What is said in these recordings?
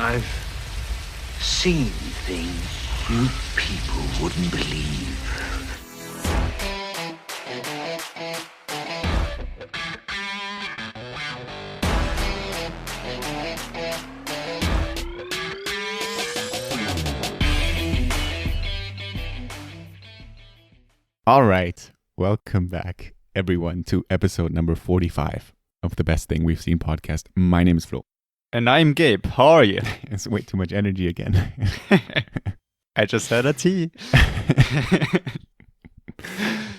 I've seen things you people wouldn't believe. All right. Welcome back, everyone, to episode number 45 of the Best Thing We've Seen podcast. My name is Flo. And I'm Gabe. How are you? It's way too much energy again. I just had a tea.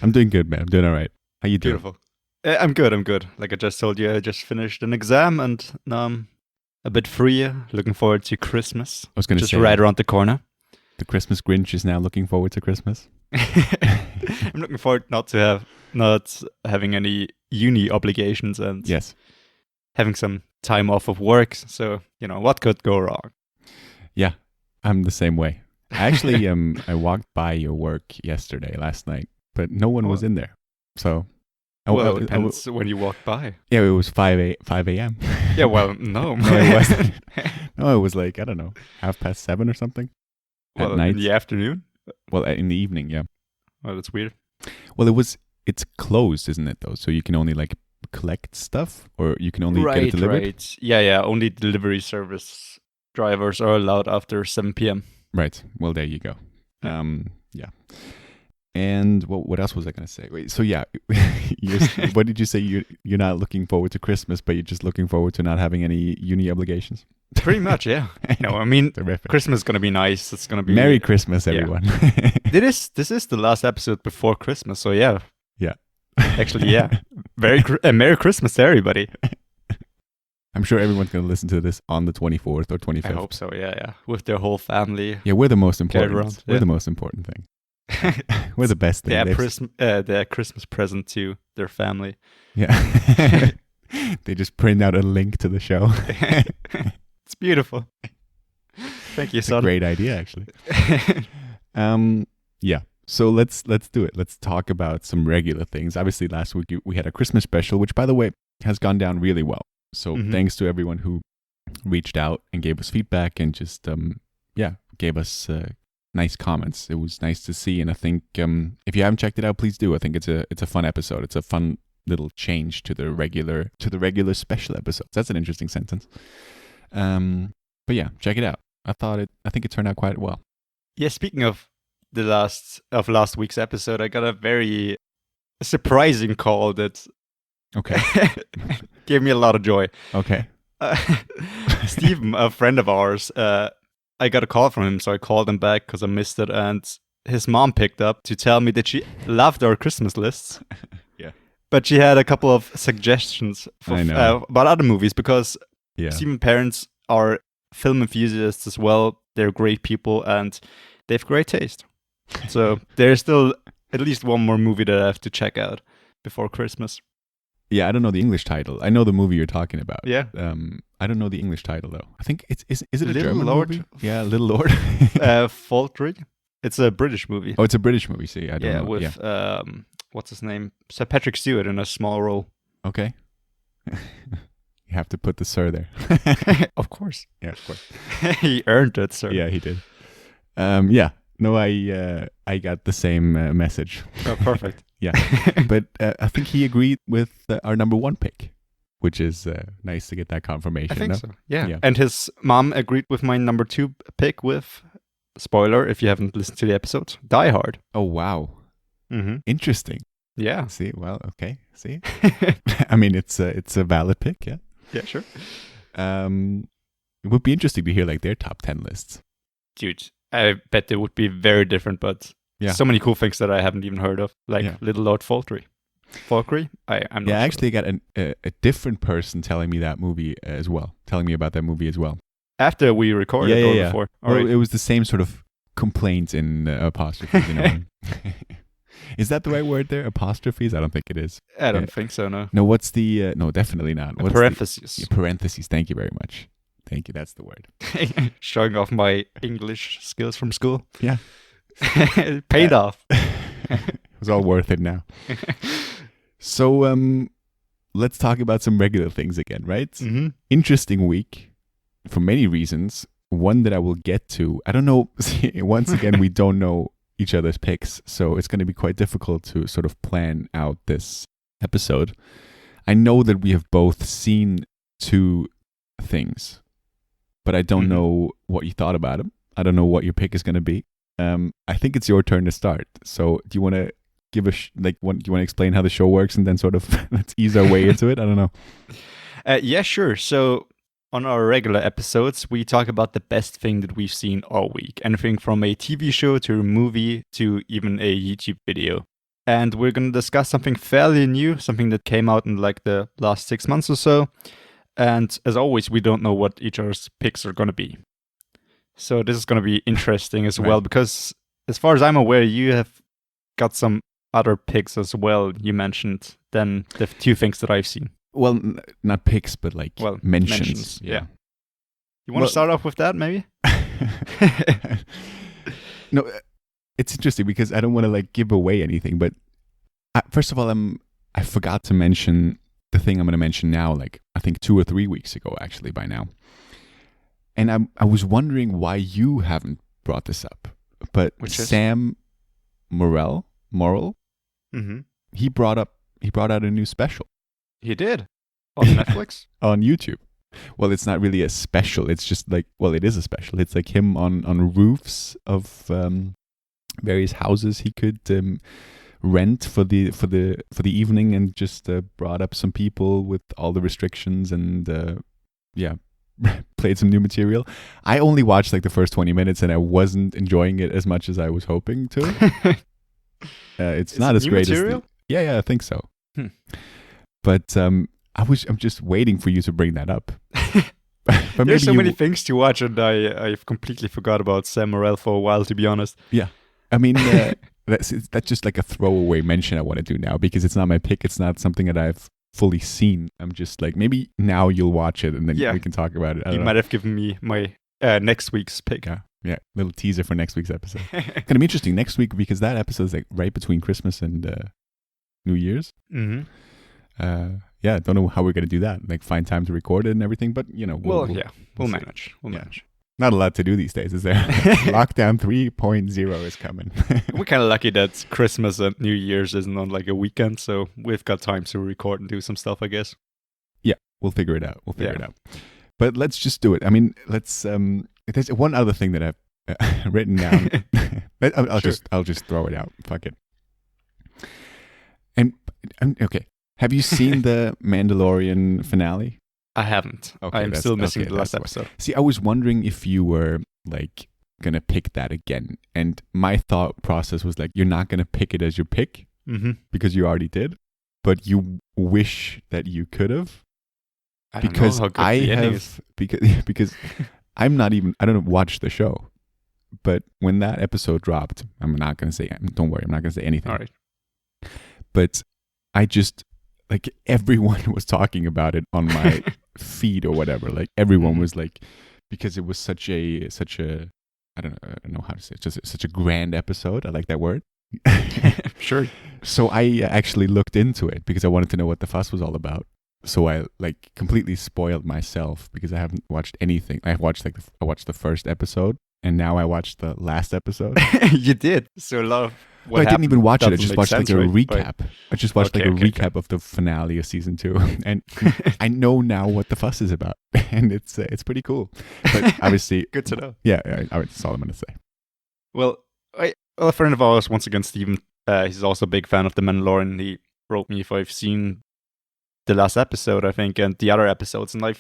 I'm doing good, man. I'm doing all right. How you doing? Beautiful. I'm good. Like I just told you, I just finished an exam and now I'm a bit free. Looking forward to Christmas. I was going to just say, right around the corner. The Christmas Grinch is now looking forward to Christmas. I'm looking forward not having any uni obligations and Yes. having some time off of work. So, what could go wrong? Yeah, I'm the same way. Actually, I walked by your work last night, but no one was in there. So, It depends when you walk by. Yeah, it was 5 a.m. Yeah, well, no. No, it wasn't. No, it was like, I don't know, 7:30 or something at night. In the afternoon? Well, in the evening, yeah. Oh, that's weird. Well, it's closed, isn't it, though? So you can only, collect stuff, or you can only get it delivered? Right. Yeah. Only delivery service drivers are allowed after 7 p.m. Right. Well, there you go. Yeah. And what else was I going to say? Wait, so yeah, what did you say? You're not looking forward to Christmas, but you're just looking forward to not having any uni obligations? Pretty much, yeah. No, I mean, Terrific. Christmas is going to be nice. It's going to be... Merry Christmas, everyone. Yeah. This is the last episode before Christmas, so yeah. Yeah. Actually, yeah. Merry Christmas to everybody. I'm sure everyone's going to listen to this on the 24th or 25th. I hope so, yeah. With their whole family. Yeah, we're the most important. Around, we're the most important thing. We're the best thing. Their Christmas present to their family. Yeah. They just print out a link to the show. It's beautiful. Thank you, it's son. A great idea, actually. Yeah. So let's do it. Let's talk about some regular things. Obviously, last week we had a Christmas special, which, by the way, has gone down really well. So thanks to everyone who reached out and gave us feedback and just gave us nice comments. It was nice to see, and I think if you haven't checked it out, please do. I think it's a fun episode. It's a fun little change to the regular special episodes. That's an interesting sentence. But yeah, check it out. I think it turned out quite well. Yeah, speaking of last week's episode, I got a very surprising call that gave me a lot of joy. Okay. Stephen, a friend of ours, I got a call from him, so I called him back because I missed it, and his mom picked up to tell me that she loved our Christmas lists. Yeah. But she had a couple of suggestions about other movies because Stephen's parents are film enthusiasts as well. They're great people and they have great taste. So there's still at least one more movie that I have to check out before Christmas. Yeah, I don't know the English title. I know the movie you're talking about. Yeah. I don't know the English title though. I think is it a Little German Lord? movie? Yeah, Little Lord. Faltering. It's a British movie. Oh, it's a British movie. See, I don't know. With what's his name? Sir Patrick Stewart in a small role. Okay. You have to put the sir there. Of course. Yeah, of course. He earned it, sir. Yeah, he did. Yeah. No, I got the same message. Oh, perfect. Yeah. But I think he agreed with our number one pick, which is nice to get that confirmation. I think so. Yeah. And his mom agreed with my number 2 pick with, spoiler if you haven't listened to the episode, Die Hard. Oh, wow. Mm-hmm. Interesting. Yeah. See, well, okay. See? I mean, it's a valid pick, yeah? Yeah, sure. It would be interesting to hear their top 10 lists. Dude, I bet they would be very different, but so many cool things that I haven't even heard of, Little Lord Faltry. I'm not sure. I actually got a different person telling me about that movie as well. After we recorded or before? Well, it was the same sort of complaint in apostrophes, you know. Is that the right word there? Apostrophes? I don't think it is. I don't think so, no. No, what's the... no, definitely not. What's parentheses. Parentheses, thank you very much. Thank you, that's the word. Showing off my English skills from school. Yeah. Paid off. It was all worth it now. So, let's talk about some regular things again, right? Mm-hmm. Interesting week. for many reasons. One that I will get to. I don't know. Once again, we don't know each other's picks, so it's going to be quite difficult to sort of plan out this episode. I know that we have both seen 2 things, but I don't know what you thought about them. I don't know what your pick is going to be. I think it's your turn to start. So do you want to give do you want to explain how the show works and then sort of let's ease our way into it? I don't know. Yeah, sure. So on our regular episodes, we talk about the best thing that we've seen all week. Anything from a TV show to a movie to even a YouTube video. And we're going to discuss something fairly new, something that came out in like the last 6 months or so. And as always, we don't know what each other's picks are going to be. So this is going to be interesting as well, because as far as I'm aware, you have got some other picks as well, you mentioned, than the 2 things that I've seen. Well, not picks, but like mentions. Yeah. You want to start off with that, maybe? No, it's interesting because I don't want to like give away anything, but first of all, I forgot to mention the thing I'm going to mention now, like I think 2 or 3 weeks ago, actually, by now. And I was wondering why you haven't brought this up. But Sam Morril, he brought out a new special. He did? On Netflix? On YouTube. Well, it's not really a special. It's just like, well, it is a special. It's like him on roofs of various houses he could rent for the evening, and just brought up some people with all the restrictions and played some new material. I only watched like the first 20 minutes and I wasn't enjoying it as much as I was hoping to. It's not as great material? Yeah, I think so. But I'm just waiting for you to bring that up. But there's so many things to watch, and I've completely forgot about Sam Morril for a while, to be honest. Yeah, I mean that's just like a throwaway mention I want to do now, because it's not my pick. It's not something that I've fully seen. I'm just like, maybe now you'll watch it and then we can talk about it. You might have given me my next week's pick. Yeah, little teaser for next week's episode. It's gonna be interesting next week, because that episode is like right between Christmas and New Year's. I don't know how we're gonna do that. Like find time to record it and everything, but you know, we'll manage. We'll manage. Not a lot to do these days, is there? Lockdown 3.0 is coming. We're kind of lucky that Christmas and New Year's isn't on like a weekend, so we've got time to record and do some stuff, I guess. Yeah, we'll figure it out. But let's just do it. I mean, let's. There's one other thing that I've written down. I'll just throw it out. Fuck it. And okay, have you seen the Mandalorian finale? I haven't. Okay, I'm still missing the last episode. See, I was wondering if you were like gonna pick that again, and my thought process was like, you're not gonna pick it as your pick because you already did, but you wish that you could have. I don't know how good the ending is. Because I don't watch the show, but when that episode dropped, I'm not gonna say. Don't worry, I'm not gonna say anything. All right. But I just. Like everyone was talking about it on my feed or whatever. Like everyone was like, because it was such a I don't know how to say it, just such a grand episode. I like that word. Sure. So I actually looked into it because I wanted to know what the fuss was all about. So I like completely spoiled myself because I haven't watched anything. I watched the first episode, and now I watched the last episode. You did. So a lot of. I didn't even watch it. I just watched like a recap. I just watched a recap of the finale of season 2, and I know now what the fuss is about, and it's pretty cool. But obviously, good to know. Yeah, that's all I'm gonna say. Well, a friend of ours, once again, Steven, he's also a big fan of the Mandalorian. He wrote me if I've seen the last episode, I think, and the other episodes, and I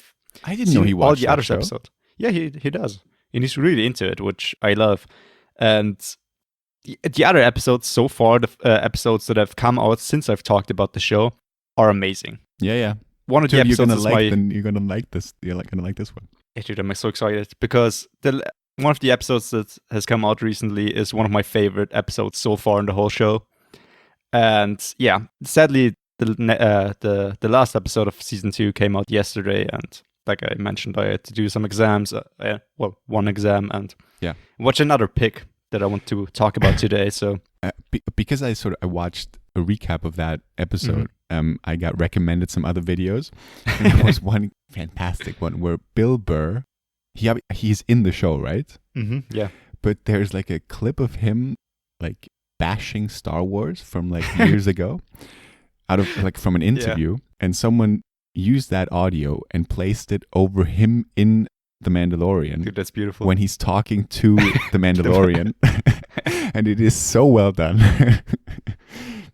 didn't know he watched all the other episodes. Yeah, he does, and he's really into it, which I love, and. The other episodes so far, the episodes that have come out since I've talked about the show, are amazing. Yeah. One of the episodes you're gonna like this. You're gonna like this one. Yeah, dude, I'm so excited because one of the episodes that has come out recently is one of my favorite episodes so far in the whole show. And yeah, sadly, the last episode of season 2 came out yesterday, and like I mentioned, I had to do some exams. One exam, and watch another pick that I want to talk about today. So because I watched a recap of that episode, I got recommended some other videos, and there was one fantastic one where Bill Burr he's in the show, right? Yeah. But there's like a clip of him like bashing Star Wars from like years ago, out of like from an interview, and someone used that audio and placed it over him in The Mandalorian. Dude, that's beautiful. When he's talking to The Mandalorian. And it is so well done.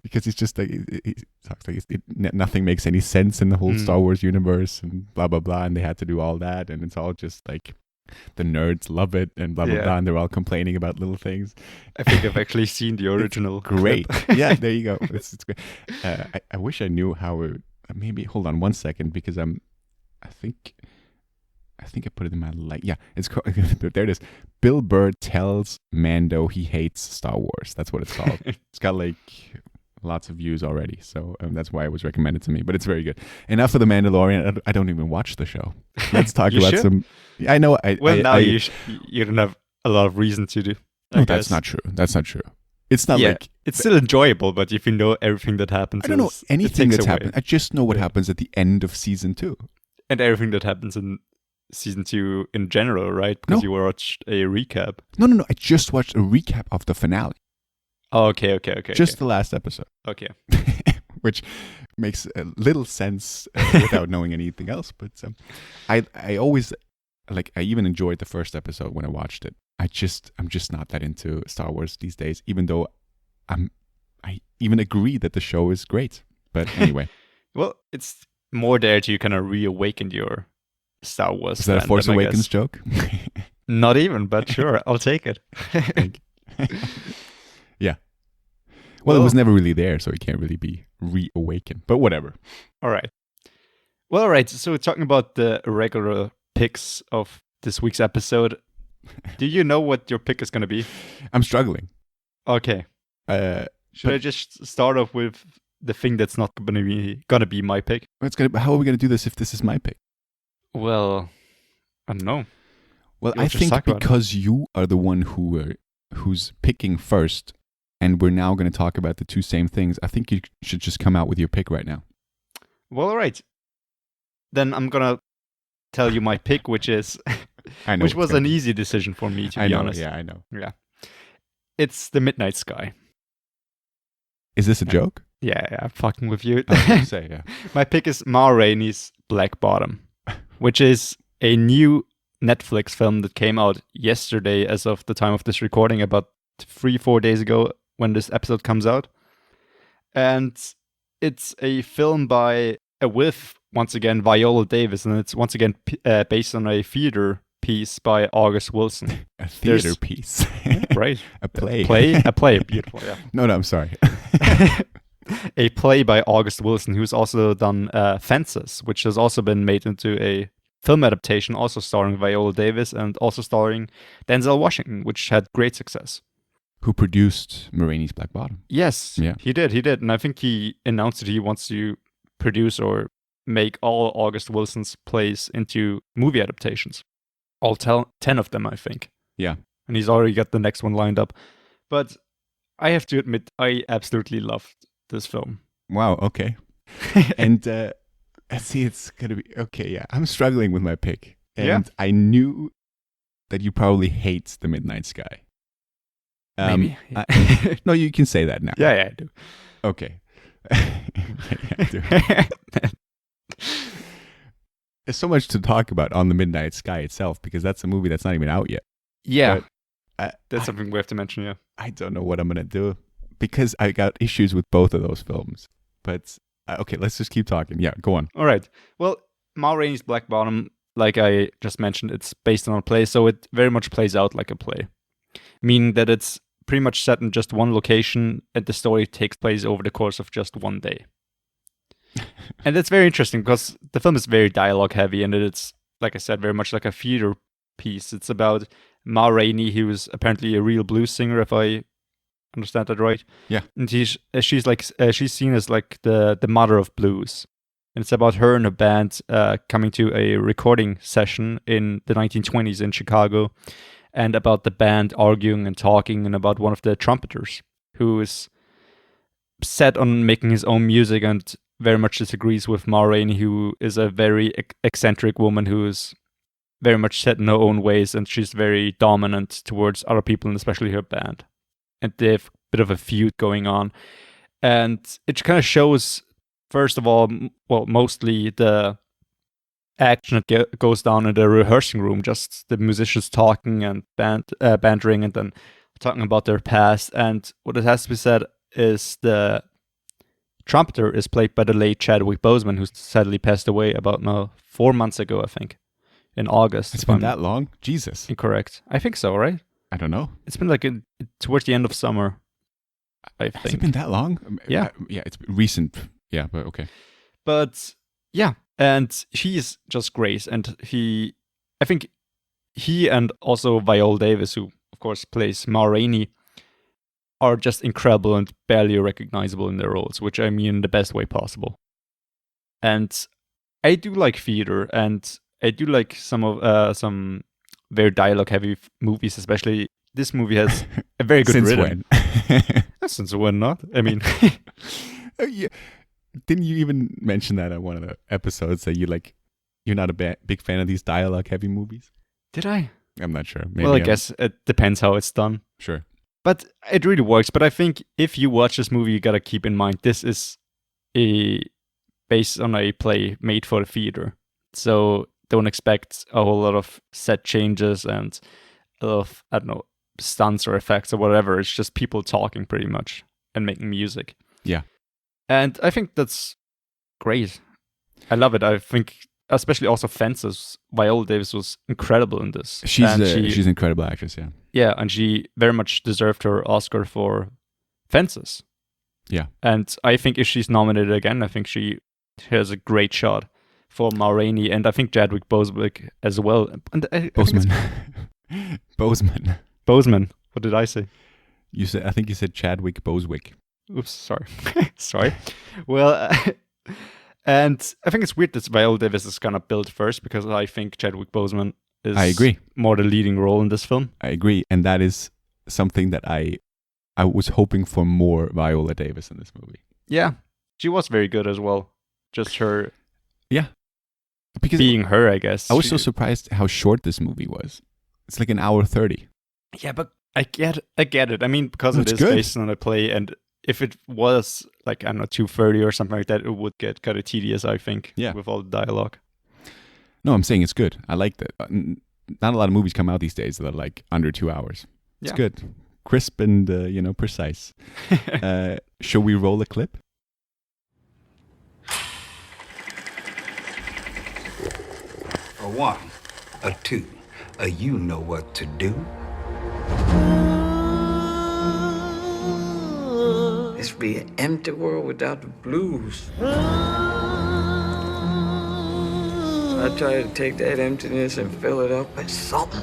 Because he's just like, he talks like nothing makes any sense in the whole Star Wars universe and blah, blah, blah. And they had to do all that. And it's all just like, the nerds love it and blah, blah, blah. And they're all complaining about little things. I think I've actually seen the original. It's great. Yeah, there you go. It's great. I wish I knew how it, maybe, hold on one second, because I think I put it in my yeah, it's there it is. Bill Burr tells Mando he hates Star Wars. That's what it's called. It's got like lots of views already, so that's why it was recommended to me. But it's very good. Enough of The Mandalorian. I don't even watch the show. Let's talk about some. I know. You don't have a lot of reason to do. No, that's not true. That's not true. It's not like it's still enjoyable, but if you know everything that happens, I don't know anything that's happened. I just know what happens at the end of season 2, and everything that happens in season 2 in general, right? Because you watched a recap. No. I just watched a recap of the finale. Oh, okay. Just the last episode. Okay. Which makes a little sense without knowing anything else. But I always like. I even enjoyed the first episode when I watched it. I'm just not that into Star Wars these days. Even though I even agree that the show is great. But anyway. Well, it's more there to kind of reawaken your Star Wars. Is that a Force Awakens joke? Not even, but sure, I'll take it. Yeah. Well, it was never really there, so it can't really be reawakened. But whatever. All right. Well, all right. So we're talking about the regular picks of this week's episode. Do you know what your pick is going to be? I'm struggling. Okay. Should I just start off with the thing that's not going to be my pick? How are we going to do this if this is my pick? Well, I don't know. Well, I think because you are the one who's picking first, and we're now going to talk about the two same things, I think you should just come out with your pick right now. Well, all right. Then I'm going to tell you my pick, which is... which was an easy decision for me, to be honest. Yeah, I know. Yeah. It's The Midnight Sky. Is this a joke? Yeah, I'm fucking with you. I was going to say, yeah. My pick is Ma Rainey's Black Bottom, which is a new Netflix film that came out yesterday as of the time of this recording, about 3-4 days ago when this episode comes out. And it's a film with, once again, Viola Davis, and it's once again based on a theater piece by August Wilson. A theater piece. Right. A play. A play. Beautiful, yeah. No, I'm sorry. A play by August Wilson, who's also done Fences, which has also been made into a film adaptation, also starring Viola Davis and also starring Denzel Washington, which had great success. Who produced Ma Rainey's Black Bottom. Yes, yeah. He did. And I think he announced that he wants to produce or make all August Wilson's plays into movie adaptations. All 10 of them, I think. Yeah. And he's already got the next one lined up. But I have to admit, I absolutely loved this film. Wow, okay. And let's see, it's going to be... Okay, yeah. I'm struggling with my pick. And I knew that you probably hate The Midnight Sky. Maybe. No, you can say that now. Yeah, I do. Okay. I do. There's so much to talk about on The Midnight Sky itself, because that's a movie that's not even out yet. Yeah. That's something we have to mention, yeah. I don't know what I'm going to do, because I got issues with both of those films. But, okay, let's just keep talking. Yeah, go on. All right. Well, Ma Rainey's Black Bottom, like I just mentioned, it's based on a play, so it very much plays out like a play. Meaning that it's pretty much set in just one location, and the story takes place over the course of just one day. And that's very interesting, because the film is very dialogue heavy, and it's, like I said, very much like a theater piece. It's about Ma Rainey, who's apparently a real blues singer, if I understand that right. Yeah. And she's seen as like the mother of blues. And it's about her and her band coming to a recording session in the 1920s in Chicago, and about the band arguing and talking, and about one of the trumpeters who is set on making his own music and very much disagrees with Ma Rainey, who is a very eccentric woman who is very much set in her own ways, and she's very dominant towards other people, and especially her band. And they have a bit of a feud going on. And it kind of shows, first of all, mostly the action that goes down in the rehearsing room, just the musicians talking and bantering and then talking about their past. And what it has to be said is the trumpeter is played by the late Chadwick Boseman, who sadly passed away about 4 months ago, I think, in August. It's been that long? Jesus. Incorrect. I think so, right? I don't know. It's been like towards the end of summer, I think. Has it been that long? Yeah. Yeah, it's recent. Yeah, but okay. But yeah, and he is just great. And I think he and also Viola Davis, who of course plays Ma Rainey, are just incredible and barely recognizable in their roles, which I mean in the best way possible. And I do like theater, and I do like some very dialogue-heavy movies, especially this movie has a very good Since rhythm. when? Since when not? I mean... Yeah. Didn't you even mention that on one of the episodes that you're not a big fan of these dialogue-heavy movies? Did I? I'm not sure. Maybe I guess it depends how it's done. Sure. But it really works. But I think if you watch this movie, you gotta keep in mind this is based on a play made for the theater. So don't expect a whole lot of set changes and a lot of, I don't know, stunts or effects or whatever. It's just people talking pretty much and making music. Yeah. And I think that's great. I love it. I think especially also Fences. Viola Davis was incredible in this. She's an incredible actress, yeah. Yeah, and she very much deserved her Oscar for Fences. Yeah. And I think if she's nominated again, I think she has a great shot for Ma Rainey, and I think Chadwick Boseman as well. And Boseman. Boseman. What did I say? I think you said Chadwick Bosewick. Oops, sorry. Sorry. Well, and I think it's weird that Viola Davis is kind of built first, because I think Chadwick Boseman is I agree. more the leading role in this film. I agree. And that is something that I was hoping for more Viola Davis in this movie. Yeah. She was very good as well. Just her because being her, I guess. I was so surprised how short this movie was. It's like an hour 30. Yeah, but I get it. I mean, because it is good. based on a play, and if it was like, I don't know, 2:30 or something like that, it would get kind of tedious, I think, with all the dialogue. No, I'm saying it's good. I liked it. Not a lot of movies come out these days that are like under 2 hours. It's good. Crisp and, precise. Shall we roll a clip? A one, a two, you know what to do. This would be an empty world without the blues. I try to take that emptiness and fill it up with something.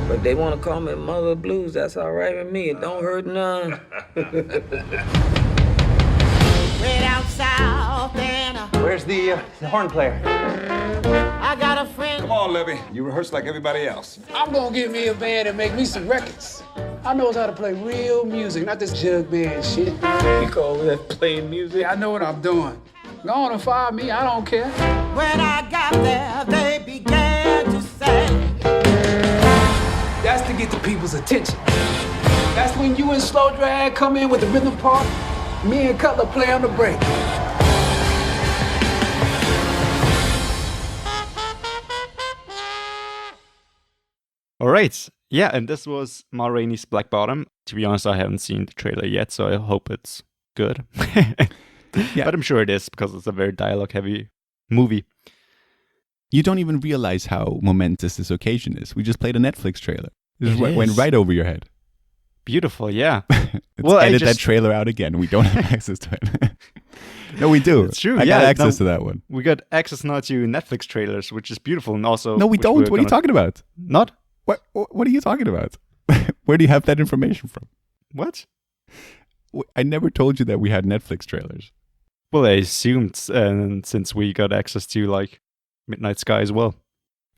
But they want to call me Mother Blues. That's all right with me. It don't hurt none. Way down south and Where's the horn player? I got a friend. Come on, Levy. You rehearse like everybody else. I'm gonna get me a band and make me some records. I knows how to play real music, not this jug band shit. You call that playing music? I know what I'm doing. Go on and fire me, I don't care. When I got there, they began to say. That's to get the people's attention. That's when you and Slow Drag come in with the rhythm part. Me and Cutler play on the break. All right. Yeah, and this was Ma Rainey's Black Bottom. To be honest, I haven't seen the trailer yet, so I hope it's good. But I'm sure it is, because it's a very dialogue-heavy movie. You don't even realize how momentous this occasion is. We just played a Netflix trailer. It went right over your head. Beautiful, yeah. Let's edit that trailer out again. We don't have access to it. No, we do. It's true. I got access to that one. We got access now to Netflix trailers, which is beautiful, and also... No, we don't. What are you talking about? Not? What are you talking about? Where do you have that information from? What? I never told you that we had Netflix trailers. Well, I assumed, since we got access to, like, Midnight Sky as well.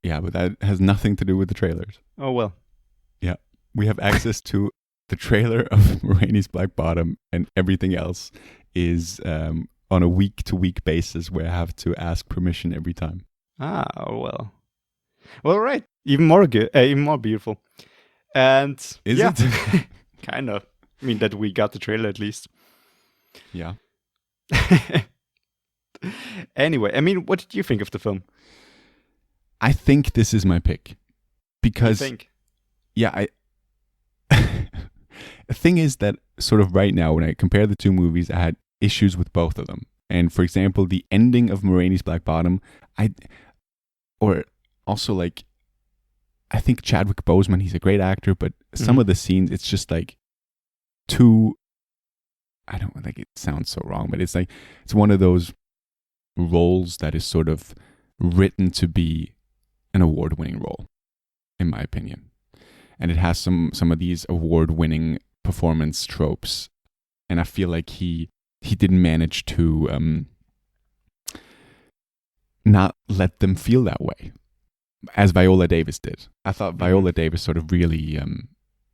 Yeah, but that has nothing to do with the trailers. Oh, well. Yeah. We have access to the trailer of Rainey's Black Bottom, and everything else is on a week-to-week basis where I have to ask permission every time. Ah, well, right. Even more good, even more beautiful. And Is it? Kind of. I mean, that we got the trailer at least. Yeah. Anyway, I mean, what did you think of the film? I think this is my pick because the thing is that sort of right now when I compare the two movies, I had issues with both of them. And for example, the ending of Ma Rainey's Black Bottom, I think Chadwick Boseman, he's a great actor, but some of the scenes, it's just like too, I don't like, it sounds so wrong, but it's like, it's one of those roles that is sort of written to be an award-winning role, in my opinion. And it has some of these award-winning performance tropes. And I feel like he didn't manage to not let them feel that way, as Viola Davis did. I thought Viola Davis sort of really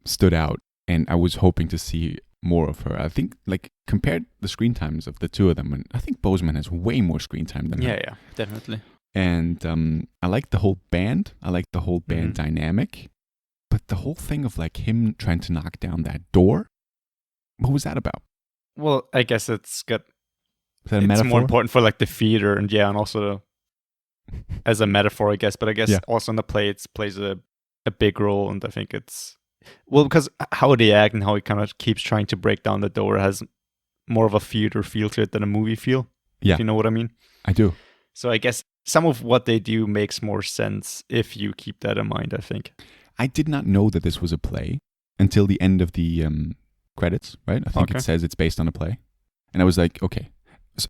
stood out, and I was hoping to see more of her. I think, like, compared the screen times of the two of them, and I think Boseman has way more screen time than her. Yeah, definitely. And I like the whole band. I like the whole band dynamic. But the whole thing of like him trying to knock down that door, what was that about? Well, I guess it's a metaphor? more important for like the theater and also as a metaphor, I guess. But I guess also in the play it plays a big role, and I think it's because how they act and how he kind of keeps trying to break down the door has more of a theater feel to it than a movie feel. Yeah, if you know what I mean. I do. So I guess some of what they do makes more sense if you keep that in mind, I think. I did not know that this was a play until the end of the credits, right? I think it says it's based on a play. And I was like, okay.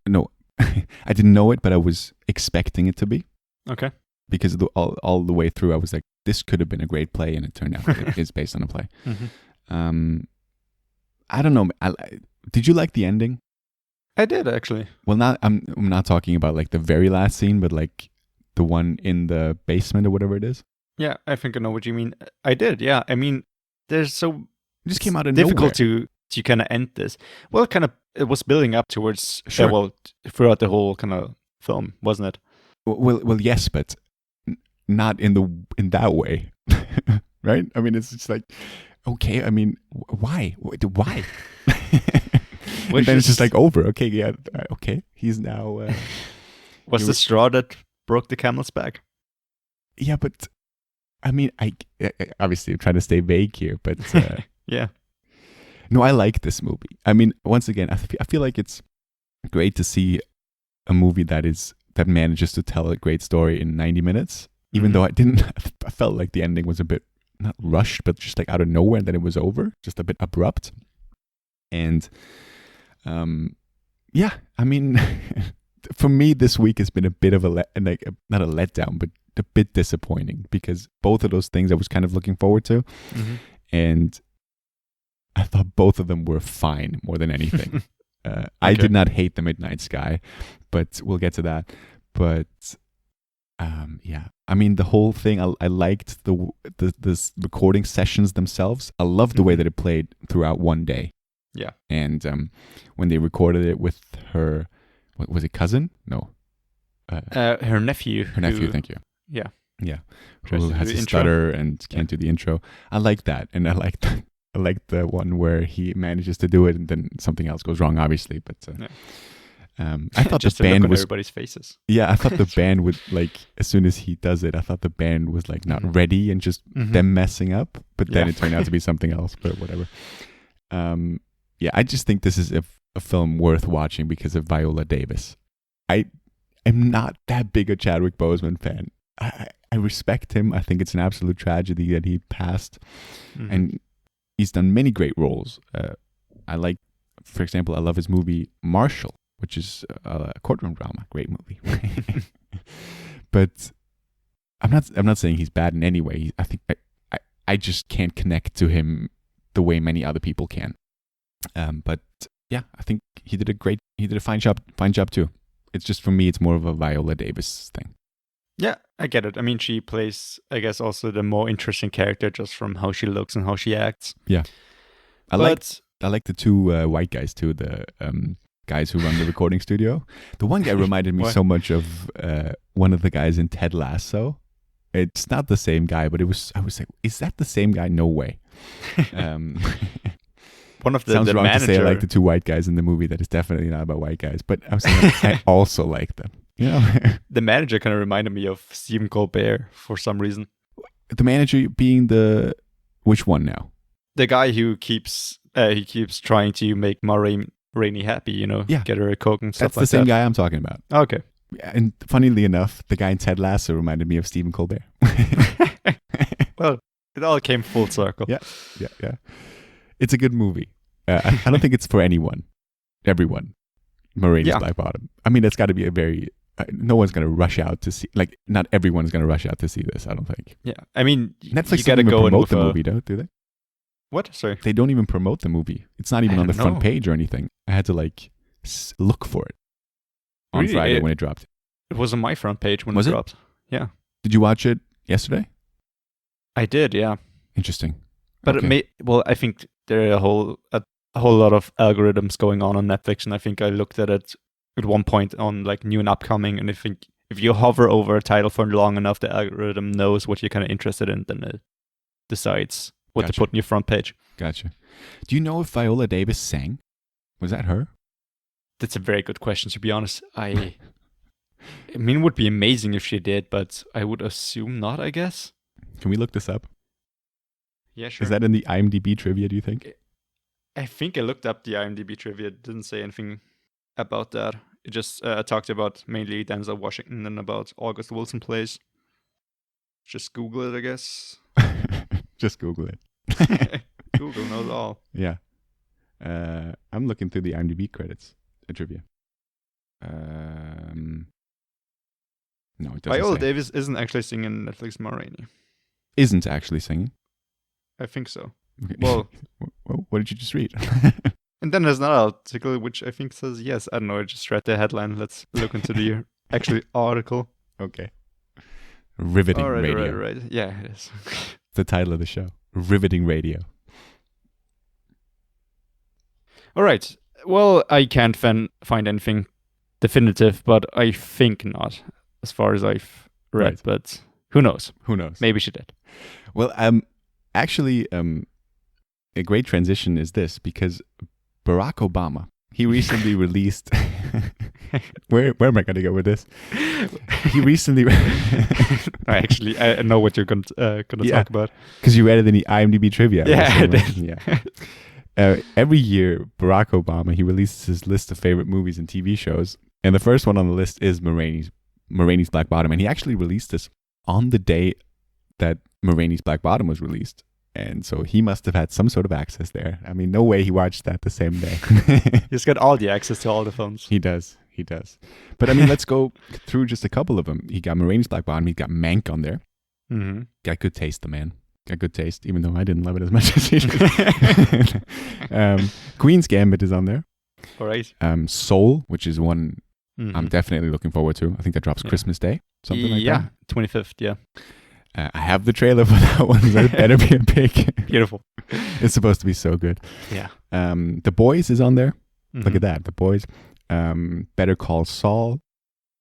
No, I didn't know it, but I was expecting it to be. Okay. Because all the way through, I was like, this could have been a great play, and it turned out it is based on a play. I don't know. Did you like the ending? I did, actually. Well, I'm not talking about like the very last scene, but like the one in the basement or whatever it is. Yeah, I think I know what you mean. I did, yeah. I mean, it just came out of difficult nowhere. to kind of end this. Well, it was building up towards throughout the whole kind of film, wasn't it? Well, yes, but not in that way, right? I mean, it's just like, okay. I mean, why? And then it's just like over. Okay, yeah, okay. He's now. Was the straw that broke the camel's back? Yeah, but I mean, I obviously I'm trying to stay vague here, but yeah. No, I like this movie. I mean, once again, I feel like it's great to see a movie that manages to tell a great story in 90 minutes. Even though I felt like the ending was a bit not rushed, but just like out of nowhere, and then it was over, just a bit abrupt. And yeah, I mean, for me, this week has been a bit of not a letdown, but a bit disappointing, because both of those things I was kind of looking forward to, and I thought both of them were fine more than anything. I did not hate The Midnight Sky, but we'll get to that. But yeah, I mean, the whole thing, I liked the recording sessions themselves. I loved the way that it played throughout one day. Yeah. And when they recorded it with her, what was it, cousin? No. Her nephew. Thank you. Yeah. Yeah. Who has a stutter and can't do the intro. I like that. And I like the one where he manages to do it and then something else goes wrong, obviously. But I thought just the band was everybody's faces. Yeah, I thought the band would, like, as soon as he does it, I thought the band was like not ready and just them messing up. But then it turned out to be something else. But whatever. Yeah, I just think this is a film worth watching because of Viola Davis. I am not that big a Chadwick Boseman fan. I respect him. I think it's an absolute tragedy that he passed. And he's done many great roles. I like, for example, I love his movie Marshall, which is a courtroom drama. Great movie. But I'm not saying he's bad in any way. I think I just can't connect to him the way many other people can. But yeah, I think he did a fine job too. It's just, for me, it's more of a Viola Davis thing. Yeah, I get it. I mean, she plays, I guess, also the more interesting character just from how she looks and how she acts. Yeah. I like the two white guys too, the guys who run the recording studio. The one guy reminded me so much of one of the guys in Ted Lasso. It's not the same guy, but I was like, is that the same guy? No way. One of sounds the wrong manager. to say I like the two white guys in the movie. That is definitely not about white guys. But I was saying I also like them. You know, the manager kind of reminded me of Stephen Colbert for some reason. The manager being which one now? The guy who keeps trying to make Ma Rainey happy. You know, get her a Coke and stuff. That's the same guy I'm talking about. Okay. And funnily enough, the guy in Ted Lasso reminded me of Stephen Colbert. Well, it all came full circle. Yeah. It's a good movie. I don't think it's for everyone. Ma Rainey's Black Bottom. I mean, that's got to be a very... no one's going to rush out to see... Like, not everyone's going to rush out to see this, I don't think. Yeah, I mean, Netflix you got to don't even go promote the movie, do they? What? Sorry. They don't even promote the movie. It's not even on the front page or anything. I had to, like, look for it on Friday when it dropped. It was on my front page when it dropped. Yeah. Did you watch it yesterday? I did, yeah. Interesting. But I think there are a whole lot of algorithms going on Netflix, and I think I looked at it at one point on like new and upcoming, and I think if you hover over a title for long enough, the algorithm knows what you're kind of interested in, then it decides what to put on your front page. Gotcha. Do you know if Viola Davis sang? Was that her? That's a very good question, to be honest. I mean, it would be amazing if she did, but I would assume not, I guess. Can we look this up? Yeah, sure. Is that in the IMDb trivia, do you think? I think I looked up the IMDb trivia. It didn't say anything about that. It just talked about mainly Denzel Washington and about August Wilson plays. Just Google it, I guess. Just Google it. Google knows all. Yeah. I'm looking through the IMDb credits. Trivia. No, it doesn't. Viola Davis isn't actually singing Netflix Ma Rainey. Isn't actually singing? I think so. Okay. Well, what did you just read? And then there's another article which I think says yes. I don't know. I just read the headline. Let's look into the actual article. Okay. Riveting Radio. Right. Yeah, it is. The title of the show. Riveting Radio. All right. Well, I can't find anything definitive, but I think not, as far as I've read. Right. But who knows? Who knows? Maybe she did. Well, actually, a great transition is this, because Barack Obama, he recently released... where am I going to go with this? He recently... Actually, I know what you're going to talk about. Because you read it in the IMDb trivia. Yeah, I did. Yeah. Every year, Barack Obama, he releases his list of favorite movies and TV shows. And the first one on the list is Ma Rainey's Black Bottom. And he actually released this on the day that Ma Rainey's Black Bottom was released. And so he must have had some sort of access there. I mean, no way he watched that the same day. He's got all the access to all the films. He does. But I mean, let's go through just a couple of them. He got Ma Rainey's Black Bottom. He got Mank on there. Mm-hmm. Got good taste, the man. Got good taste, even though I didn't love it as much as he did. Queen's Gambit is on there. All right. Soul, which is one I'm definitely looking forward to. I think that drops Christmas Day, something like that. Yeah, 25th, yeah. I have the trailer for that one. So it better be a big. Beautiful. It's supposed to be so good. Yeah. The Boys is on there. Look at that. The Boys. Better Call Saul.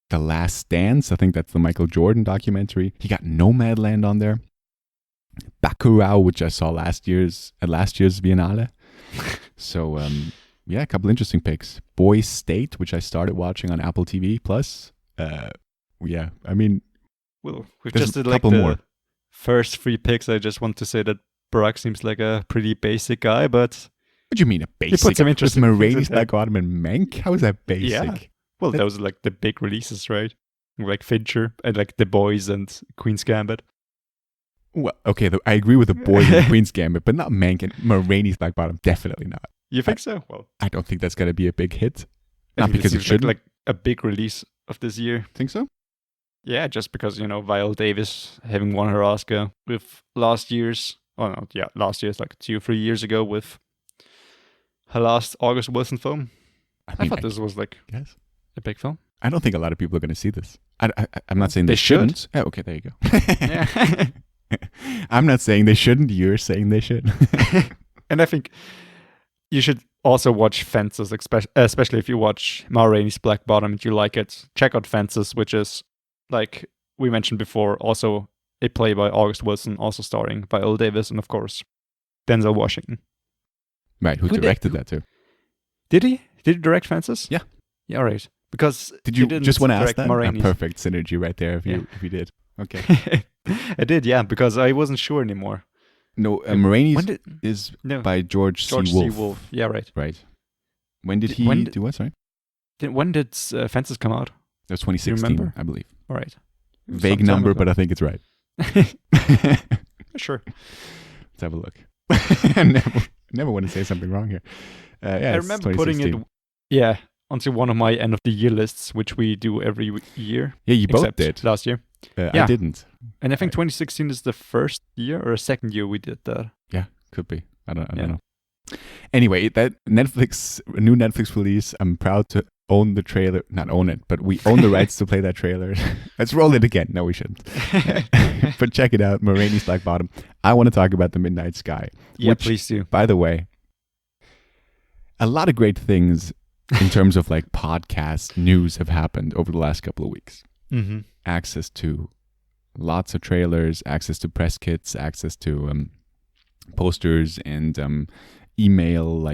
The Last Dance. I think that's the Michael Jordan documentary. He got Nomadland on there. Bacurau, which I saw last year's Biennale. So, a couple interesting picks. Boy State, which I started watching on Apple TV Plus. I mean, well, we've just did like the more. First 3 picks. I just want to say that Barack seems like a pretty basic guy, but what do you mean a basic? He put some interesting. Ma Rainey's Black Bottom and Mank. How is that basic? Yeah. Well, those are like the big releases, right? Like Fincher and like The Boys and Queen's Gambit. Well, okay, I agree with The Boys and Queen's Gambit, but not Mank and Ma Rainey's Black Bottom. Definitely not. You think so? Well, I don't think that's going to be a big hit. Not because it should. Like a big release of this year. Think so? Yeah, just because, Viola Davis having won her Oscar with last year's, like 2 or 3 years ago with her last August Wilson film. I thought this was like a big film. I don't think a lot of people are going to see this. I'm not saying they shouldn't. Oh, okay, there you go. Yeah. I'm not saying they shouldn't. You're saying they should. And I think you should also watch Fences, especially if you watch MA RAINEY'S Black Bottom and you like it. Check out Fences, which is, like we mentioned before, also a play by August Wilson, also starring Viola Davis and, of course, Denzel Washington. Right, who directed that too. Did he? Did he direct Fences? Yeah. Yeah, all right. Because did you just want to ask that? Ma RAINEY'S. Perfect synergy right there if you did. Okay. I did, yeah, because I wasn't sure anymore. No, MA RAINEY'S is by George C. Wolfe. Yeah, right. Right. When did he do what? Sorry. When did Fences come out? That was 2016, I believe. All right. Vague number, but I think it's right. Sure. Let's have a look. never want to say something wrong here. Yeah, I remember putting it, onto one of my end of the year lists, which we do every year. Yeah, you both did. Last year. I didn't. And I think 2016 is the first year or second year we did that. Yeah, could be. I don't know. Anyway, that new Netflix release, I'm proud to own the trailer. Not own it, but we own the rights to play that trailer. Let's roll it again. No, we shouldn't. But check it out, MA RAINEY'S Black Bottom. I want to talk about The Midnight Sky. Yeah, please do. By the way, a lot of great things in terms of like podcast news have happened over the last couple of weeks. Mm-hmm. Access to lots of trailers, access to press kits, access to posters and email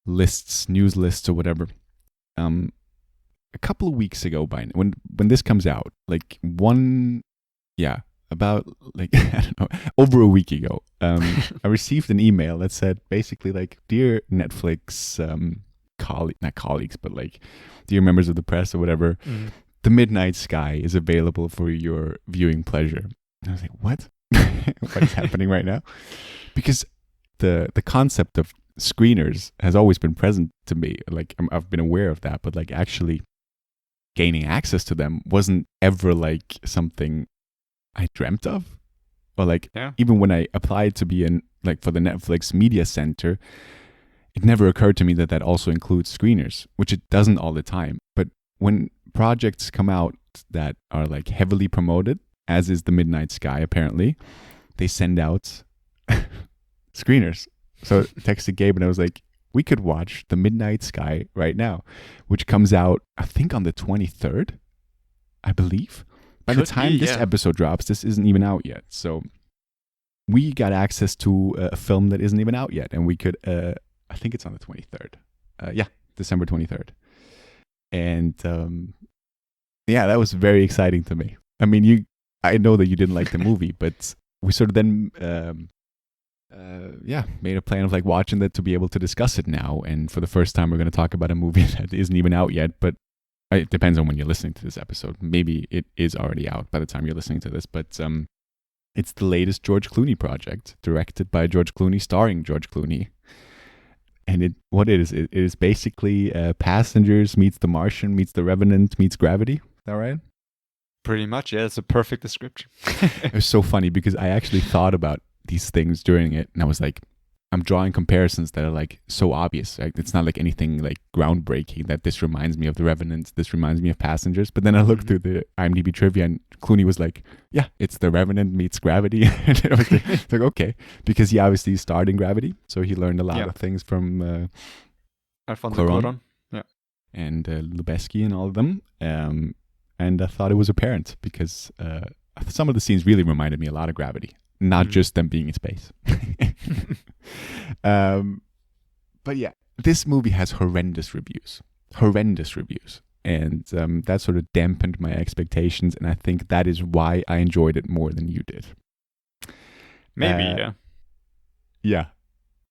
lists, news lists or whatever. A couple of weeks ago, when this comes out, about I don't know, over a week ago, I received an email that said basically like, dear Netflix not colleagues, but like dear members of the press or whatever, The Midnight Sky is available for your viewing pleasure. And I was like, what? What is happening right now? Because the concept of screeners has always been present to me. Like I've been aware of that, but like actually gaining access to them wasn't ever like something I dreamt of. Or like even when I applied to be for the Netflix Media Center, it never occurred to me that also includes screeners, which it doesn't all the time. But when projects come out that are like heavily promoted, as is The Midnight Sky apparently, they send out screeners. So I texted Gabe and I was like, we could watch The Midnight Sky right now, which comes out, I think, on the 23rd, I believe. By the time this episode drops, this isn't even out yet. So we got access to a film that isn't even out yet. And we could, I think it's on the 23rd. December 23rd. And that was very exciting to me. I mean, I know that you didn't like the movie, but we sort of then made a plan of like watching that to be able to discuss it now. And for the first time, we're going to talk about a movie that isn't even out yet, but it depends on when you're listening to this episode. Maybe it is already out by the time you're listening to this, but it's the latest George Clooney project, directed by George Clooney, starring George Clooney. And it is basically Passengers meets The Martian meets The Revenant meets Gravity. Is that right? Pretty much, yeah. It's a perfect description. It was so funny because I actually thought about these things during it, and I was like, I'm drawing comparisons that are like so obvious. Like, it's not like anything like groundbreaking that this reminds me of The Revenant, this reminds me of Passengers. But then I looked through the IMDb trivia and Clooney was like, yeah, it's The Revenant meets Gravity. And I was like, okay, because he obviously starred in Gravity, so he learned a lot of things from Cuarón, and Lubeski and all of them. And I thought it was apparent because some of the scenes really reminded me a lot of Gravity, not just them being in space. But yeah, this movie has horrendous reviews. And that sort of dampened my expectations, and I think that is why I enjoyed it more than you did. Maybe, yeah.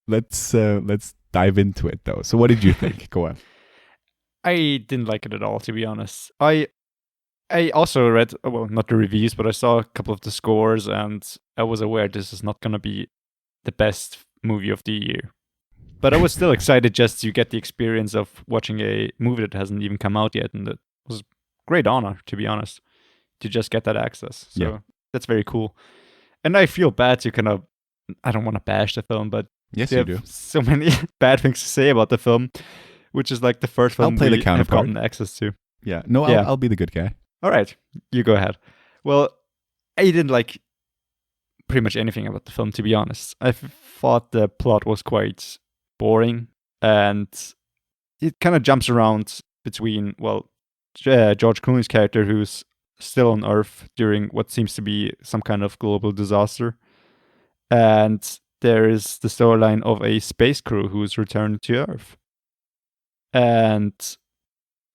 Let's dive into it though. So what did you think? Go on. I didn't like it at all, to be honest. I also read, well, not the reviews, but I saw a couple of the scores, and I was aware this is not going to be the best movie of the year. But I was still excited just to get the experience of watching a movie that hasn't even come out yet, and it was a great honor, to be honest, to just get that access. So that's very cool. And I feel bad to kind of, I don't want to bash the film, but yes, you do. So many bad things to say about the film, which is like the first film I'll play we the counterpart. have gotten access to. Yeah, no, I'll be the good guy. All right, you go ahead. Well, I didn't like pretty much anything about the film, to be honest. I thought the plot was quite boring. and it kind of jumps around between, George Clooney's character, who's still on Earth during what seems to be some kind of global disaster, and there is the storyline of a space crew who's returned to Earth. And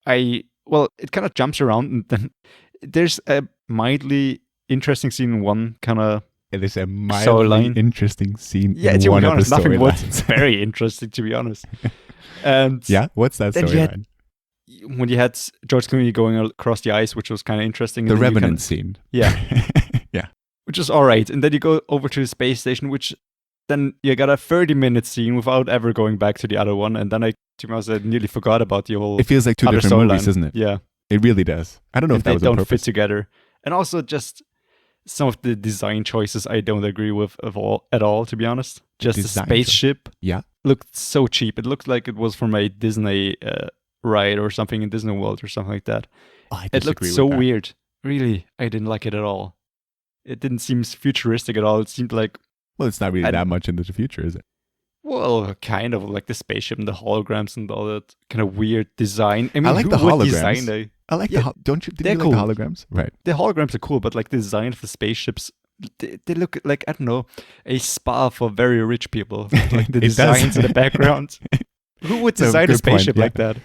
it kind of jumps around, and then there's a mildly interesting scene in one kind of. It is a mildly interesting scene. Yeah, in to one be of honest, the nothing was storylines. very interesting, to be honest. And yeah, what's that storyline? When you had George Clooney going across the ice, which was kind of interesting. The Revenant scene. Yeah. Yeah. Which is all right. And then you go over to the space station, which then you got a 30-minute scene without ever going back to the other one. And then to be honest, I nearly forgot about the whole. It feels like two different movies, doesn't it? Yeah. It really does. I don't know if that was on purpose. They don't fit together. And also just some of the design choices I don't agree with at all, to be honest. Just the spaceship looked so cheap. It looked like it was from a Disney ride or something in Disney World or something like that. It looked so weird. Really, I didn't like it at all. It didn't seem futuristic at all. It seemed like... Well, it's not really that much into the future, is it? Well, kind of, like the spaceship and the holograms and all that kind of weird design. I mean, I like the holograms. I like the did you cool. like the holograms? Right. The holograms are cool, but like the design of the spaceships, they look like, I don't know, a spa for very rich people. Like the designs in the background. Who would design a spaceship like that?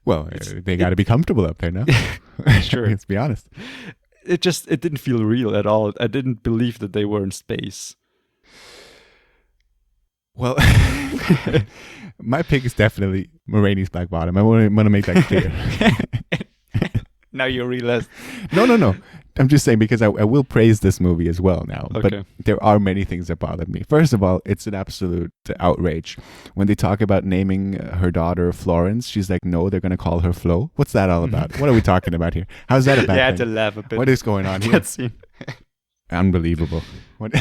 Well, they got to be comfortable up there, no? Sure. Let's be honest. It didn't feel real at all. I didn't believe that they were in space. Well, my pick is definitely Ma Rainey's Black Bottom. I want to make that clear. Now you realize. No. I'm just saying because I will praise this movie as well now. Okay. But there are many things that bother me. First of all, it's an absolute outrage. When they talk about naming her daughter Florence, she's like, no, they're going to call her Flo. What's that all about? What are we talking about here? How's that a bad thing? Yeah, I had to laugh a bit. What is going on here? That scene. Unbelievable. What?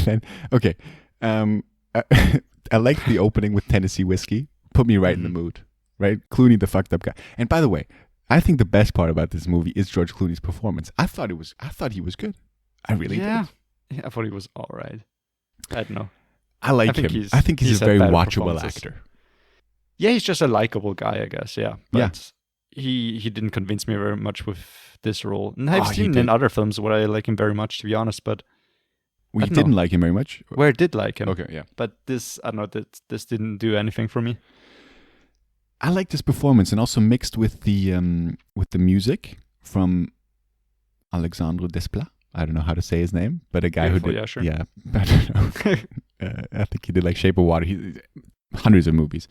Then, okay. I like the opening with Tennessee Whiskey. Put me right in the mood. Right? Clooney, the fucked up guy. And by the way, I think the best part about this movie is George Clooney's performance. I thought he was good. I really did. Yeah, I thought he was all right. I don't know. I like him. I think he's a very watchable actor. Yeah, he's just a likable guy, I guess. Yeah, but he didn't convince me very much with this role. And I've seen in other films where I like him very much, to be honest. But we didn't like him very much. Where I did like him. Okay, yeah. But this, I don't know. This didn't do anything for me. I liked his performance, and also mixed with the music from Alexandre Desplat. I don't know how to say his name, but a guy who did, sure. I don't know. I think he did like Shape of Water. Hundreds of movies,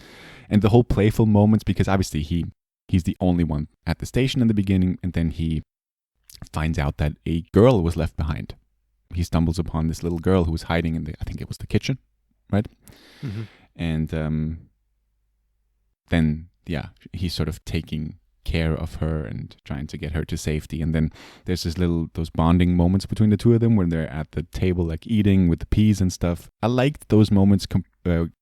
and the whole playful moments, because obviously he's the only one at the station in the beginning, and then he finds out that a girl was left behind. He stumbles upon this little girl who was hiding in I think it was the kitchen, right? Mm-hmm. And then he's sort of taking care of her and trying to get her to safety. And then there's those bonding moments between the two of them when they're at the table, like eating with the peas and stuff. I liked those moments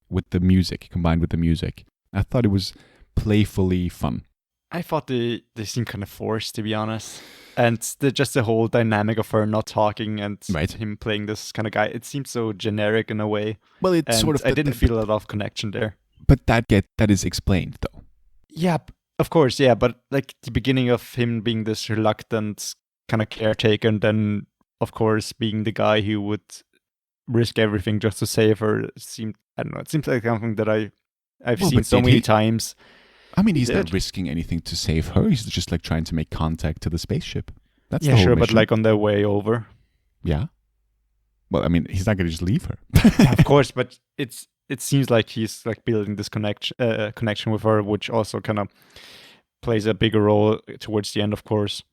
with the music, combined with the music. I thought it was playfully fun. I thought they seemed kind of forced, to be honest. And just the whole dynamic of her not talking and him playing this kind of guy, it seemed so generic in a way. Well, it's sort of... I didn't feel a lot of connection there. But that is explained, though. Yeah, of course, yeah. But like the beginning of him being this reluctant kind of caretaker, and then, of course, being the guy who would risk everything just to save her, it seems like something that I've seen so many times. I mean, he's not risking anything to save her. He's just like trying to make contact to the spaceship. That's the whole mission. But like on their way over. Yeah. Well, I mean, he's not going to just leave her. Yeah, of course, but it seems like he's like building this connection with her, which also kind of plays a bigger role towards the end, of course.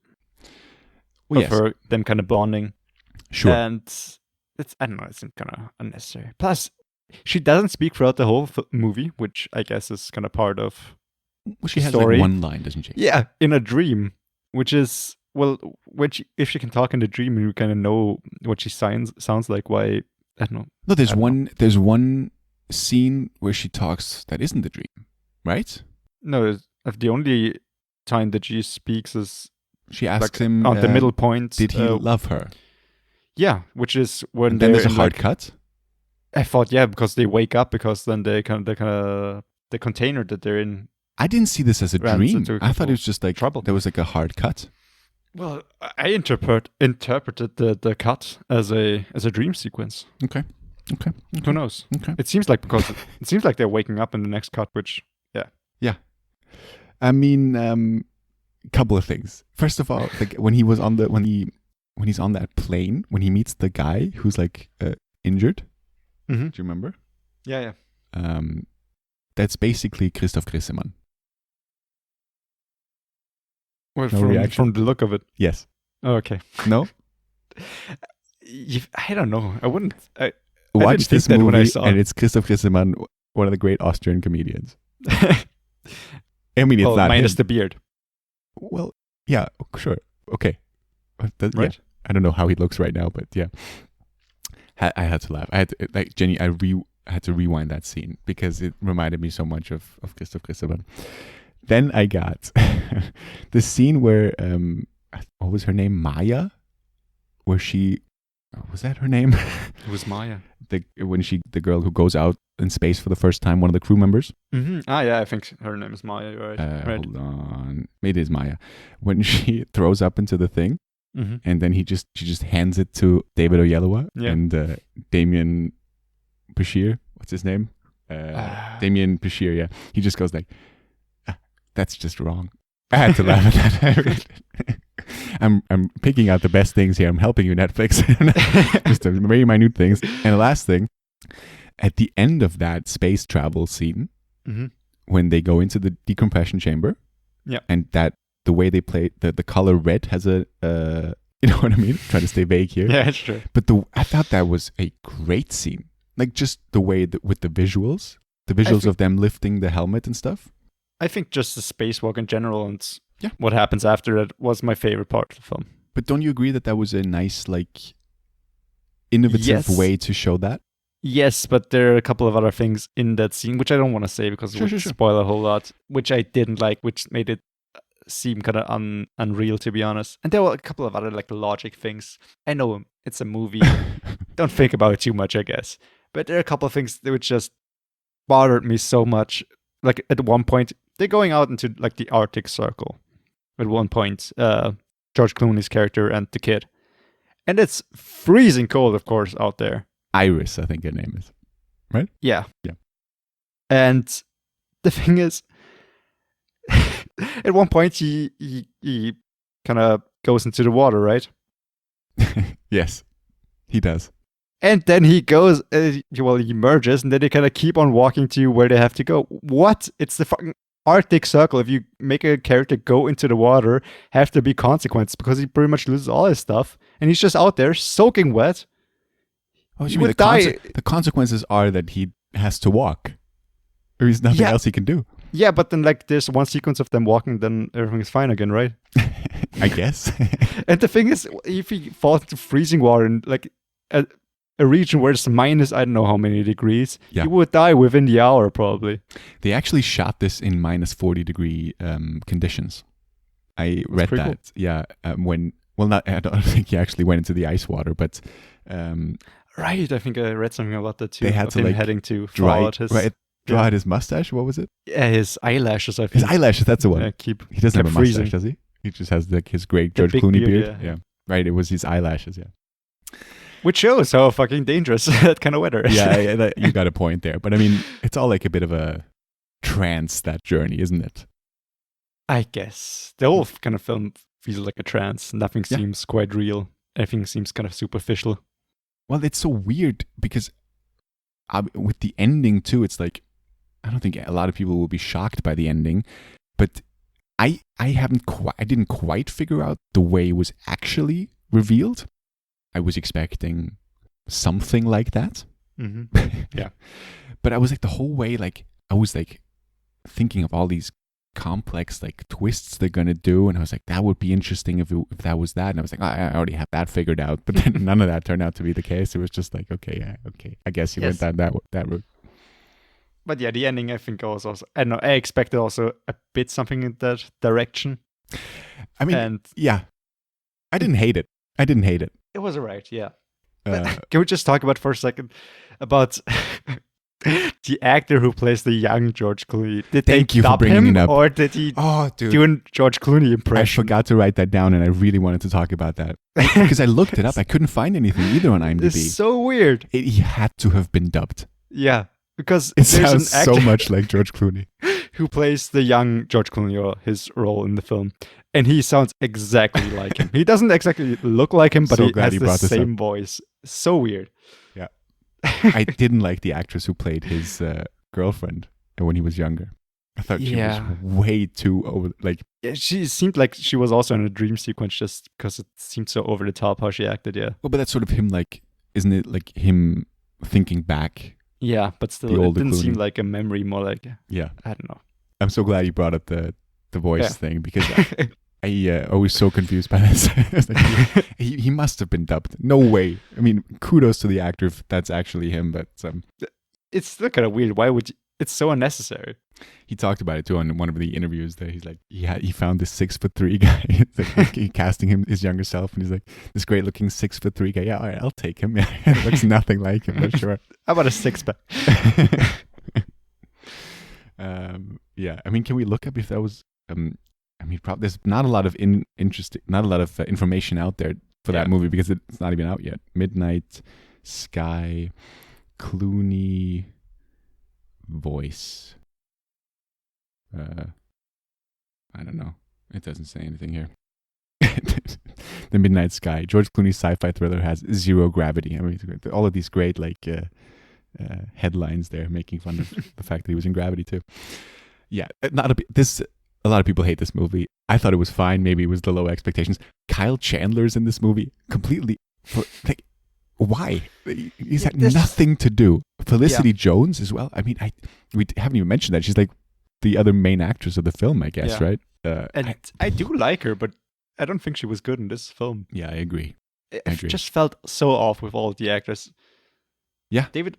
Well, yes. Them kind of bonding. Sure. And I don't know, it's kind of unnecessary. Plus, she doesn't speak throughout the whole movie, which I guess is kind of part of she has story. Like one line, doesn't she? Yeah, in a dream, which is, well, if she can talk in the dream, you kind of know what she sounds like. Why, I don't know. No, there's one scene where she talks that isn't the dream, right? No, the only time that she speaks is she asks him on the middle point. Did he love her? Yeah, which is when then there's a hard cut. I thought, because they wake up, because then the container that they're in. I didn't see this as a dream. I thought it was just like trouble. There was like a hard cut. Well, I interpreted the cut as a dream sequence. Okay. Who knows? Okay. It seems like they're waking up in the next cut, which yeah. I mean, couple of things. First of all, like when he's on that plane, when he meets the guy who's like injured. Mm-hmm. Do you remember? Yeah. That's basically Christoph Grissemann. Well, No from the look of it. Yes. Oh, okay. No? I don't know. I wouldn't. Watch this movie, when I saw and it's Christoph Grissemann, one of the great Austrian comedians. I mean, it's not minus him. the beard. Well, yeah, sure. Okay. Right. Yeah. I don't know how he looks right now, but yeah. I had to laugh. I had to, like, Jenny, I had to rewind that scene because it reminded me so much of Christoph Grissemann. Then I got the scene where, what was her name? Maya? Where she, was that her name? It was Maya. The girl who goes out in space for the first time, one of the crew members. Mm-hmm. I think her name is Maya, right? Right. Hold on. Maybe it is Maya. When she throws up into the thing, mm-hmm. and then she just hands it to David Oyelowo and Damien Bashir. What's his name? Damien Bashir, yeah. He just goes like, that's just wrong. I had to laugh at that. I'm picking out the best things here. I'm helping you, Netflix. Just very minute things. And the last thing, at the end of that space travel scene, mm-hmm. when they go into the decompression chamber, and that the way they play the color red has a you know what I mean? Trying to stay vague here. Yeah, it's true. But I thought that was a great scene. Like just the way with the visuals of them lifting the helmet and stuff. I think just the spacewalk in general and what happens after it was my favorite part of the film. But don't you agree that was a nice, like, innovative way to show that? Yes, but there are a couple of other things in that scene, which I don't want to say because it would spoil a whole lot, which I didn't like, which made it seem kind of unreal, to be honest. And there were a couple of other, like, logic things. I know it's a movie. Don't think about it too much, I guess. But there are a couple of things that which just bothered me so much. Like, at one point, they're going out into, like, the Arctic Circle. At one point, George Clooney's character and the kid. And it's freezing cold, of course, out there. Iris, I think her name is. Right? Yeah. Yeah. And the thing is, at one point, he kind of goes into the water, right? Yes, he does. And then he goes, he emerges, and then they kind of keep on walking to where they have to go. What? It's the fucking Arctic Circle. If you make a character go into the water, have to be consequences because he pretty much loses all his stuff. And he's just out there soaking wet. Oh, you mean the consequences are that he has to walk. Or there's nothing else he can do. Yeah, but then like there's one sequence of them walking, then everything is fine again, right? I guess. And the thing is, if he falls into freezing water in like a region where it's minus I don't know how many degrees, he would die within the hour probably. They actually shot this in minus 40 degree conditions. I read that. Cool. Yeah. I don't think he actually went into the ice water, but right. I think I read something about that too. They had to him like heading to draw out his mustache. What was it? Yeah, his eyelashes. I think. His eyelashes. That's the one. He doesn't have a freezing. mustache, does he? He just has like his great George Clooney beard. Yeah. Right. It was his eyelashes. Yeah. Which shows how fucking dangerous that kind of weather is. Yeah, you got a point there. But I mean, it's all like a bit of a trance, that journey, isn't it? I guess. The whole kind of film feels like a trance. Nothing seems quite real. Everything seems kind of superficial. Well, it's so weird because with the ending too, it's like, I don't think a lot of people will be shocked by the ending, but I didn't quite figure out the way it was actually revealed. I was expecting something like that. Mm-hmm. Yeah. But I was like the whole way, like I was like thinking of all these complex like twists they're gonna do, and I was like, that would be interesting if that was that. And I was like, I already have that figured out. But then none of that turned out to be the case. It was just like, okay, I guess you went down that route. But yeah, the ending I think was also I don't know. I expected also a bit something in that direction. I mean, I didn't hate it. It was alright, yeah. Can we just talk about for a second about the actor who plays the young George Clooney? Did they dub him, or did he do a George Clooney impression? I forgot to write that down, and I really wanted to talk about that because I looked it up. I couldn't find anything either on IMDb. It's so weird. He had to have been dubbed. Yeah, because it sounds so much like George Clooney, who plays the young George Clooney, or his role in the film, and he sounds exactly like him. He doesn't exactly look like him, but he has the same voice. So weird. Yeah. I didn't like the actress who played his girlfriend when he was younger. I thought she was way too over. She seemed like she was also in a dream sequence, just because it seemed so over the top how she acted. Yeah. Well, but that's sort of him. Isn't it like him thinking back? Yeah, but still, it didn't seem like a memory. More like I don't know. I'm so glad you brought up the voice thing because I was so confused by this. He must have been dubbed. No way. I mean, kudos to the actor if that's actually him, but it's still kind of weird. Why would you? It's so unnecessary. He talked about it too on one of the interviews. That he's like, he found this 6'3" guy, like, casting him his younger self, and he's like, this great looking 6'3" guy. Yeah, all right, I'll take him. Yeah, it looks nothing like him, but sure. How about a 6-pack? Yeah, I mean, can we look up if that was? I mean, there's not a lot of information out there for that movie because it's not even out yet. Midnight Sky, Clooney voice. I don't know. It doesn't say anything here. The Midnight Sky, George Clooney's sci-fi thriller, has zero gravity. I mean, all of these great headlines there making fun of the fact that he was in Gravity too. Yeah, a lot of people hate this movie. I thought it was fine. Maybe it was the low expectations. Kyle Chandler's in this movie completely. Why? He's had nothing to do. Felicity Jones as well. I mean, we haven't even mentioned that. She's like the other main actress of the film, I guess, right? And I do like her, but I don't think she was good in this film. Yeah, I agree. It just felt so off with all of the actors. Yeah. David.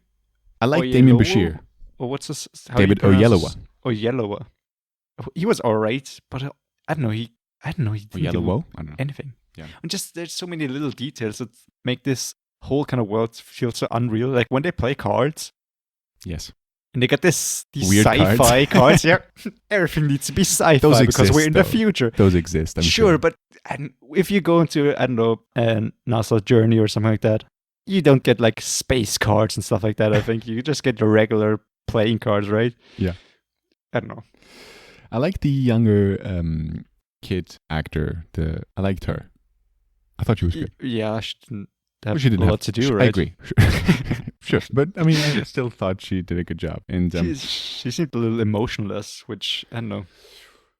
I like Damien Bashir. Or what's this? David Oyelowo. Oyelowo. He was alright, but I don't know. He didn't do anything. Yeah. And just there's so many little details that make this whole kind of world feel so unreal. Like when they play cards. Yes. And they get these weird sci-fi cards. Yeah, everything needs to be sci-fi because we're in the future. Those exist. I'm sure, but if you go into a NASA journey or something like that, you don't get like space cards and stuff like that. I think you just get the regular playing cards, right? Yeah. I don't know. I like the younger kid actor. I liked her. I thought she was good. Yeah, she didn't have a lot to do, right? I agree. Sure. But I mean, I still thought she did a good job. And she seemed a little emotionless, which I don't know.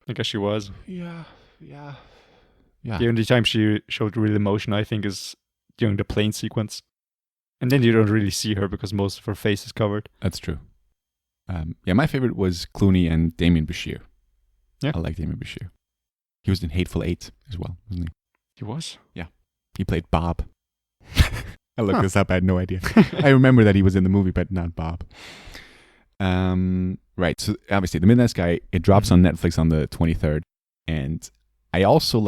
I guess she was. Yeah. The only time she showed real emotion, I think, is during the plane sequence. And then you don't really see her because most of her face is covered. That's true. My favorite was Clooney and Damien Bashir. Yeah. I like Damien Bashir. He was in Hateful Eight as well, wasn't he? He was? Yeah. He played Bob. I looked this up. I had no idea. I remember that he was in the movie, but not Bob. Right. So obviously, The Midnight Sky, it drops on Netflix on the 23rd. And I also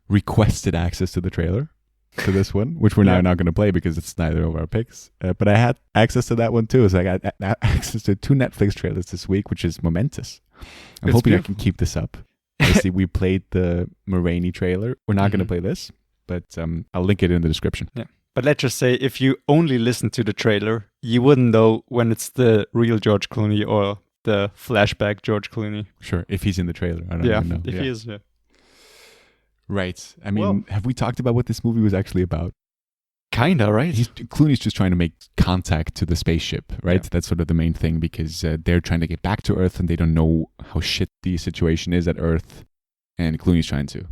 requested access to the trailer to this one, which we're now not going to play because it's neither of our picks. But I had access to that one too. So I got access to 2 Netflix trailers this week, which is momentous. I'm hoping I can keep this up. Obviously, we played the Ma Rainey trailer. We're not going to play this, but I'll link it in the description. Yeah. But let's just say, if you only listen to the trailer, you wouldn't know when it's the real George Clooney or the flashback George Clooney. Sure, if he's in the trailer. I don't even know. If he is, yeah. Right. I mean, have we talked about what this movie was actually about? Kinda, right? Clooney's just trying to make contact to the spaceship, right? Yeah. That's sort of the main thing because they're trying to get back to Earth and they don't know how shit the situation is at Earth. And Clooney's trying to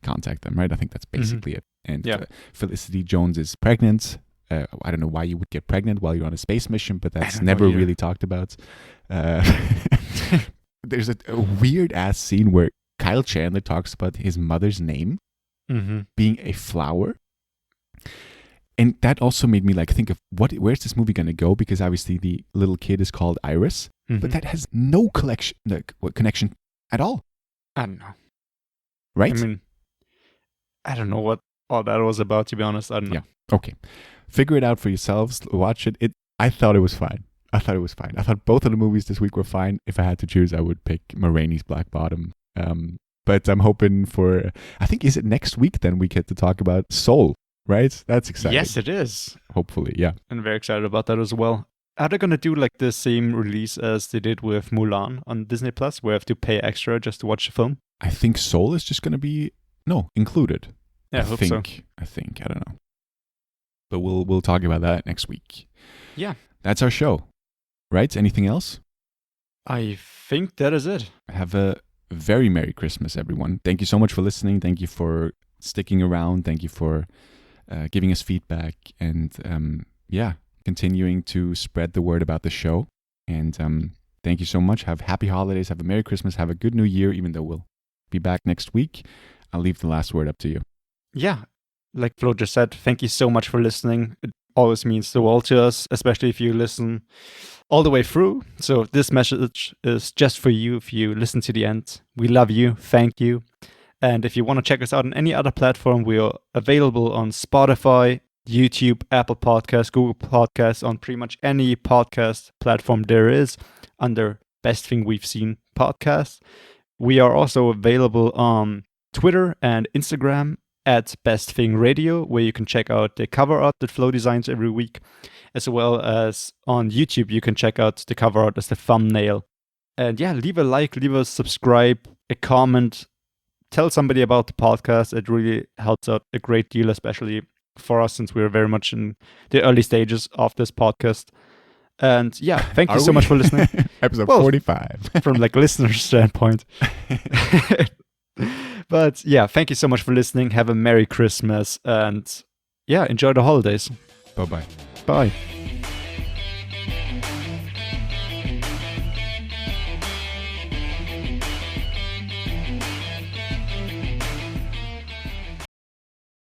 contact them, right? I think that's basically it. And Felicity Jones is pregnant. I don't know why you would get pregnant while you're on a space mission, but that's never really talked about. There's a weird ass scene where Kyle Chandler talks about his mother's name being a flower. And that also made me think of where's this movie going to go? Because obviously the little kid is called Iris, but that has no connection at all. I don't know. Right? I mean, I don't know what all that was about, to be honest. I don't know. Yeah. Okay. Figure it out for yourselves. Watch it. I thought it was fine. I thought both of the movies this week were fine. If I had to choose, I would pick MA RAINEY'S Black Bottom. But I'm hoping for, I think, is it next week then we get to talk about Soul, right? That's exciting. Yes, it is. Hopefully, yeah. I'm very excited about that as well. Are they going to do like the same release as they did with Mulan on Disney Plus, where you have to pay extra just to watch the film? I think Soul is just going to be, included. Yeah, I hope so. I think, I don't know. But we'll talk about that next week. Yeah. That's our show, right? Anything else? I think that is it. Have a very Merry Christmas, everyone. Thank you so much for listening. Thank you for sticking around. Thank you for giving us feedback and, continuing to spread the word about the show. And thank you so much. Have happy holidays. Have a Merry Christmas. Have a good New Year, even though we'll be back next week. I'll leave the last word up to you. Yeah. Like Flo just said, thank you so much for listening. It always means the world to us, especially if you listen all the way through. So this message is just for you if you listen to the end. We love you. Thank you. And if you want to check us out on any other platform, we are available on Spotify, YouTube, Apple Podcasts, Google Podcasts, on pretty much any podcast platform there is under Best Thing We've Seen podcast. We are also available on Twitter and Instagram at Best Thing Radio, where you can check out the cover art that Flo designs every week, as well as on YouTube, you can check out the cover art as the thumbnail. And yeah, leave a like, leave a subscribe, a comment, tell somebody about the podcast. It really helps out a great deal, especially for us, since we're very much in the early stages of this podcast. And yeah, thank you so much for listening. Episode 45. From like listener's standpoint. But yeah, thank you so much for listening. Have a Merry Christmas and yeah, enjoy the holidays. Bye-bye. Bye.